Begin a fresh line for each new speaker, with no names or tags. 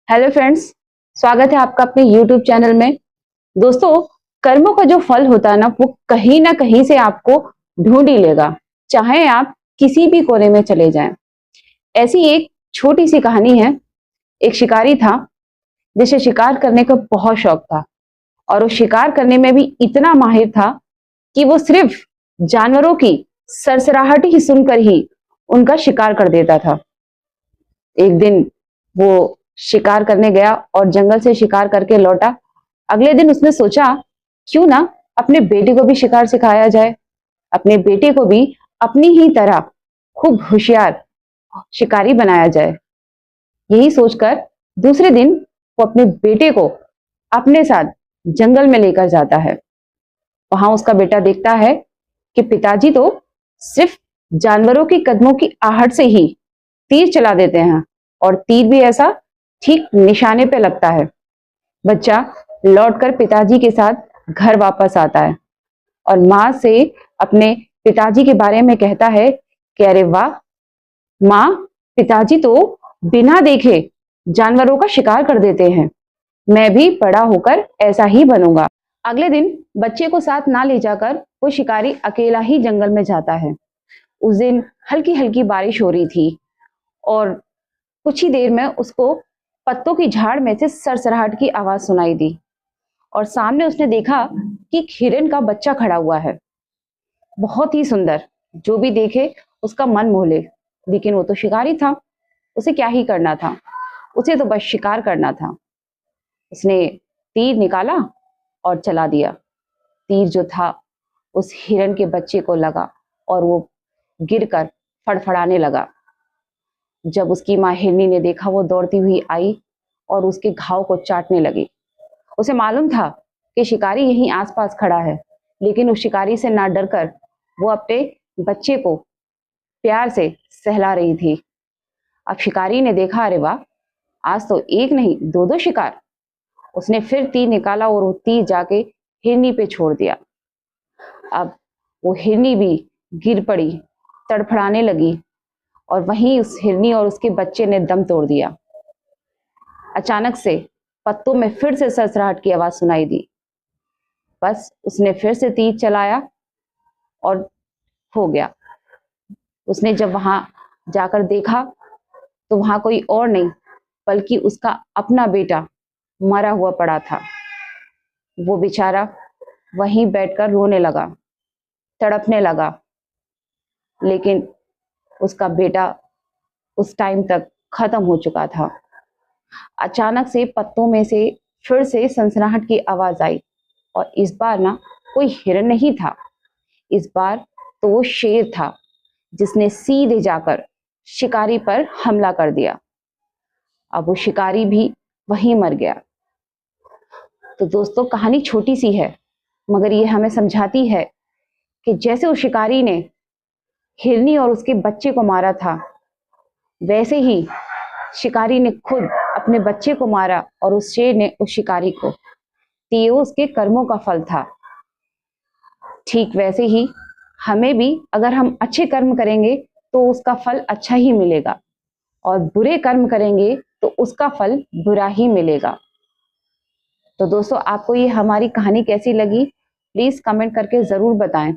Hello friends, स्वागत है आपका अपने YouTube चैनल में। दोस्तों, कर्मों का जो फल होता है ना, वो कहीं ना कहीं से आपको ढूंढ ही लेगा, चाहे आप किसी भी कोने में चले जाएं। ऐसी एक छोटी सी कहानी है। एक शिकारी था जिसे शिकार करने का बहुत शौक था, और वो शिकार करने में भी इतना माहिर था कि वो सिर्फ जानवरों की सरसराहट ही सुनकर ही उनका शिकार कर देता था। एक दिन वो शिकार करने गया और जंगल से शिकार करके लौटा। अगले दिन उसने सोचा, क्यों ना अपने बेटे को भी शिकार सिखाया जाए, अपने बेटे को भी अपनी ही तरह खूब होशियार शिकारी बनाया जाए। यही सोचकर दूसरे दिन वो अपने बेटे को अपने साथ जंगल में लेकर जाता है। वहां उसका बेटा देखता है कि पिताजी तो सिर्फ जानवरों के कदमों की आहट से ही तीर चला देते हैं, और तीर भी ऐसा ठीक निशाने पे लगता है। बच्चा लौटकर पिताजी के साथ घर वापस आता है और माँ से अपने पिताजी के बारे में कहता है कि अरे वाह माँ, पिताजी तो बिना देखे जानवरों का शिकार कर देते हैं। मैं भी बड़ा होकर ऐसा ही बनूंगा। अगले दिन बच्चे को साथ ना ले जाकर वो शिकारी अकेला ही जंगल में जाता है। उस दिन हल्की हल्की बारिश हो रही थी और कुछ ही देर में उसको पत्तों की झाड़ में से सरसराहट की आवाज सुनाई दी, और सामने उसने देखा कि एक हिरन का बच्चा खड़ा हुआ है। बहुत ही सुंदर, जो भी देखे उसका मन मोह ले। लेकिन वो तो शिकारी था, उसे क्या ही करना था, उसे तो बस शिकार करना था। उसने तीर निकाला और चला दिया। तीर जो था उस हिरन के बच्चे को लगा और वो गिरकर फड़फड़ाने लगा। जब उसकी माँ हिरनी ने देखा, वो दौड़ती हुई आई और उसके घाव को चाटने लगी। उसे मालूम था कि शिकारी यहीं आसपास खड़ा है, लेकिन उस शिकारी से ना डरकर वो अपने बच्चे को प्यार से सहला रही थी। अब शिकारी ने देखा, अरे वाह, आज तो एक नहीं दो दो शिकार। उसने फिर तीर निकाला और वो तीर जाके हिरनी पे छोड़ दिया। अब वो हिरनी भी गिर पड़ी, तड़फड़ाने लगी, और वहीं उस हिरनी और उसके बच्चे ने दम तोड़ दिया। अचानक से पत्तों में फिर से सरसराहट की आवाज सुनाई दी। बस उसने फिर से तीर चलाया और हो गया। उसने जब वहां जाकर देखा तो वहां कोई और नहीं बल्कि उसका अपना बेटा मरा हुआ पड़ा था। वो बेचारा वहीं बैठकर रोने लगा, तड़पने लगा। लेकिन उसका बेटा उस टाइम तक खत्म हो चुका था। अचानक से पत्तों में से फिर से सनसनाहट की आवाज आई, और इस बार ना कोई हिरन नहीं था, इस बार तो वो शेर था, जिसने सीधे जाकर शिकारी पर हमला कर दिया। अब वो शिकारी भी वहीं मर गया। तो दोस्तों, कहानी छोटी सी है, मगर ये हमें समझाती है कि जैसे उस शिकारी ने हिरनी और उसके बच्चे को मारा था, वैसे ही शिकारी ने खुद अपने बच्चे को मारा और उस शेर ने उस शिकारी को। तो ये उसके कर्मों का फल था। ठीक वैसे ही हमें भी अगर हम अच्छे कर्म करेंगे तो उसका फल अच्छा ही मिलेगा, और बुरे कर्म करेंगे तो उसका फल बुरा ही मिलेगा। तो दोस्तों, आपको ये हमारी कहानी कैसी लगी, प्लीज कमेंट करके जरूर बताएं।